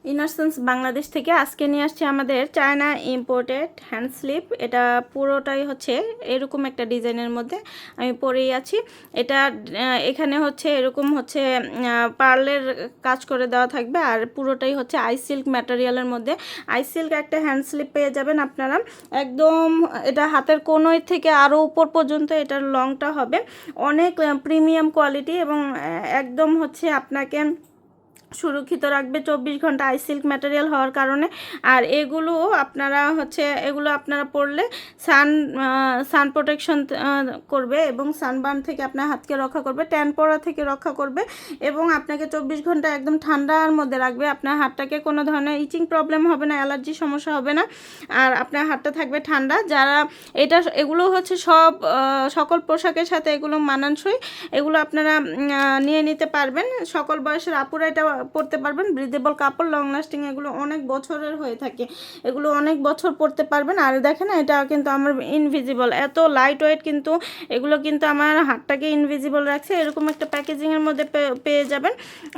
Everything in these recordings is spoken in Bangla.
ইনারসেন্স বাংলাদেশ থেকে আজকে নিয়ে আসছে আমাদের চায়না ইম্পোর্টেড হ্যান্ড স্লিপ। এটা পুরোটাই হচ্ছে এরকম একটা ডিজাইনের মধ্যে আমি পরেই আছি। এটা এখানে হচ্ছে এরকম হচ্ছে পার্লের কাজ করে দেওয়া থাকবে, আর পুরোটাই হচ্ছে আই সিল্ক ম্যাটেরিয়ালের মধ্যে। আই সিল্ক একটা হ্যান্ড স্লিপ পেয়ে যাবেন আপনারা একদম। এটা হাতের কোনোই থেকে আরও উপর পর্যন্ত এটার লংটা হবে অনেক প্রিমিয়াম কোয়ালিটি, এবং একদম হচ্ছে আপনাকে সুরক্ষিত রাখবে 24 ঘন্টা আই সিল্ক ম্যাটেরিয়াল হওয়ার কারণে। আর এগুলো আপনারা পরলে সান প্রোটেকশন করবে এবং সানবার্ন থেকে আপনার হাতকে রক্ষা করবে, ট্যান পড়া থেকে রক্ষা করবে, এবং আপনাকে 24 ঘন্টা একদম ঠান্ডার মধ্যে রাখবে। আপনার হাতটাকে কোনো ধরনের ইচিং প্রবলেম হবে না, অ্যালার্জি সমস্যা হবে না, আর আপনার হাতটা থাকবে ঠান্ডা। যারা এগুলো হচ্ছে সকল পোশাকের সাথে এগুলো মানানসই। এগুলো আপনারা নিয়ে নিতে পারবেন, সকল বয়সের আপুরা এটা পরতে পারবেন। ব্রিদেবল কাপড়, লং লাস্টিং, এগুলো অনেক বছরের হয়ে থাকে, এগুলো অনেক বছর পরতে পারবেন। আর দেখেন এটা কিন্তু আমার ইনভিজিবল, এত লাইট ওয়েট, কিন্তু এগুলো কিন্তু আমার হাতটাকে ইনভিজিবল রাখছে। এরকম একটা প্যাকেজিংয়ের মধ্যে পেয়ে যাবেন।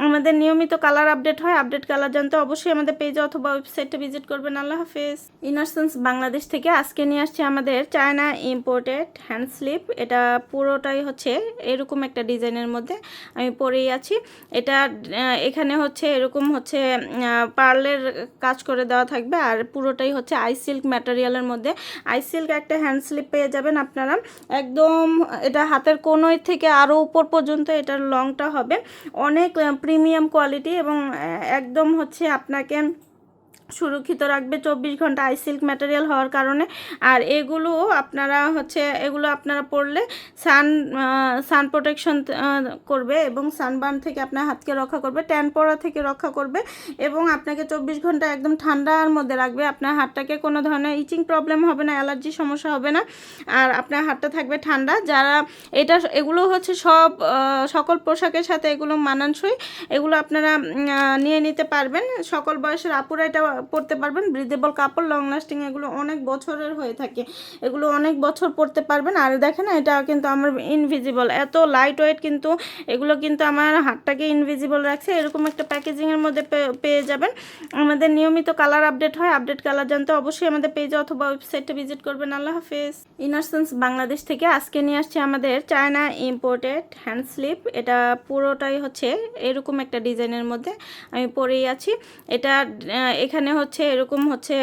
আমাদের নিয়মিত কালার আপডেট হয়, আপডেট কালার জানতে অবশ্যই আমাদের পেজে অথবা ওয়েবসাইটে ভিজিট করবেন। আল্লাহ হাফেজ। ইনারসেন্স বাংলাদেশ থেকে আজকে নিয়ে আসছে আমাদের চায়না ইম্পোর্টেড হ্যান্ড স্লিপ। এটা পুরোটাই হচ্ছে এরকম একটা ডিজাইনের মধ্যে আমি পরেই আছি। এটা এখানে হচ্ছে এরকম হচ্ছে পার্লের কাজ করে দেওয়া থাকবে, আর পুরোটাই হচ্ছে আই সিল্ক ম্যাটেরিয়ালের মধ্যে। আই সিল্ক একটা হ্যান্ড স্লিপ পেয়ে যাবেন আপনারা একদম। এটা হাতের কোনোই থেকে আরও উপর পর্যন্ত এটার লংটা হবে অনেক প্রিমিয়াম কোয়ালিটি, এবং একদম হচ্ছে আপনাকে সুরক্ষিত রাখবে 24 ঘন্টা আই সিল্ক ম্যাটেরিয়াল হওয়ার কারণে। আর এগুলো আপনারা পরলে সান প্রোটেকশন করবে এবং সানবার্ন থেকে আপনার হাতকে রক্ষা করবে, ট্যান পড়া থেকে রক্ষা করবে, এবং আপনাকে 24 ঘন্টা একদম ঠান্ডার মধ্যে রাখবে। আপনার হাতটাকে কোনো ধরনের ইচিং প্রবলেম হবে না, অ্যালার্জি সমস্যা হবে না, আর আপনার হাতটা থাকবে ঠান্ডা। যারা এগুলো হচ্ছে সকল পোশাকের সাথে এগুলো মানানসই। এগুলো আপনারা নিয়ে নিতে পারবেন, সকল বয়সের আপুরা এটা পরতে পারবেন। ব্রিদেবল কাপড়, লং লাস্টিং, এগুলো অনেক বছরের হয়ে থাকে, এগুলো অনেক বছর পরতে পারবেন। আর দেখেন এটা কিন্তু আমার ইনভিজিবল, এত লাইট ওয়েট, কিন্তু এগুলো কিন্তু আমার হাতটাকে ইনভিজিবল রাখছে। এরকম একটা প্যাকেজিংয়ের মধ্যে পেয়ে যাবেন। আমাদের নিয়মিত কালার আপডেট হয়, আপডেট কালার জানতে অবশ্যই আমাদের পেজে অথবা ওয়েবসাইটে ভিজিট করবেন। আল্লাহ হাফেজ। ইনারসেন্স বাংলাদেশ থেকে আজকে নিয়ে আসছে আমাদের চায়না ইম্পোর্টেড হ্যান্ড স্লিপ। এটা পুরোটাই হচ্ছে এরকম একটা ডিজাইনের মধ্যে আমি পরেই আছি। এটা এখানে হচ্ছে এরকম হচ্ছে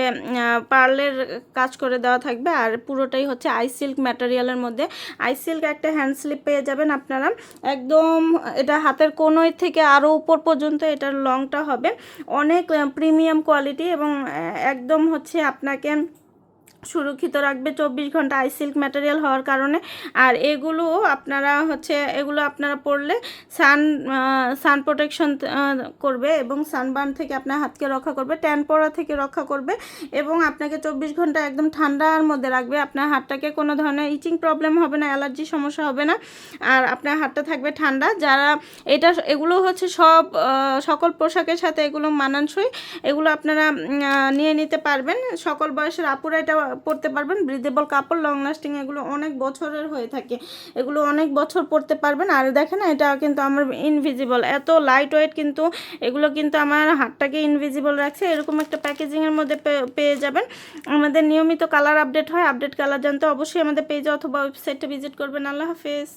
পার্লের কাজ করে দেওয়া থাকবে, আর পুরোটাই হচ্ছে আই সিল্ক ম্যাটেরিয়ালের মধ্যে। আই সিল্ক একটা হ্যান্ড স্লিপ পেয়ে যাবেন আপনারা একদম। এটা হাতের কোনোই থেকে আরও উপর পর্যন্ত এটার লংটা হবে অনেক প্রিমিয়াম কোয়ালিটি, এবং একদম হচ্ছে আপনাকে সুরক্ষিত রাখবে 24 ঘন্টা আই সিল্ক ম্যাটেরিয়াল হওয়ার কারণে। আর এগুলো আপনারা পরলে সান প্রোটেকশন করবে এবং সানবার্ন থেকে আপনার হাতকে রক্ষা করবে, ট্যান পড়া থেকে রক্ষা করবে, এবং আপনাকে 24 ঘন্টা একদম ঠান্ডার মধ্যে রাখবে। আপনার হাতটাকে কোনো ধরনের ইচিং প্রবলেম হবে না, অ্যালার্জি সমস্যা হবে না, আর আপনার হাতটা থাকবে ঠান্ডা। যারা এগুলো হচ্ছে সকল পোশাকের সাথে এগুলো মানানসই। এগুলো আপনারা নিয়ে নিতে পারবেন, সকল বয়সের আপুরা এটা পরতে পারবেন। ব্রিদেবল কাপড়, লং লাস্টিং, এগুলো অনেক বছরের হয়ে থাকে, এগুলো অনেক বছর পরতে পারবেন। আর দেখেন এটা কিন্তু আমার ইনভিজিবল, এত লাইট ওয়েট, কিন্তু এগুলো কিন্তু আমার হাতটাকে ইনভিজিবল রাখছে। এরকম একটা প্যাকেজিংয়ের মধ্যে পেয়ে যাবেন। আমাদের নিয়মিত কালার আপডেট হয়, আপডেট কালার জানতে অবশ্যই আমাদের পেজে অথবা ওয়েবসাইটে ভিজিট করবেন। আল্লাহ হাফেজ।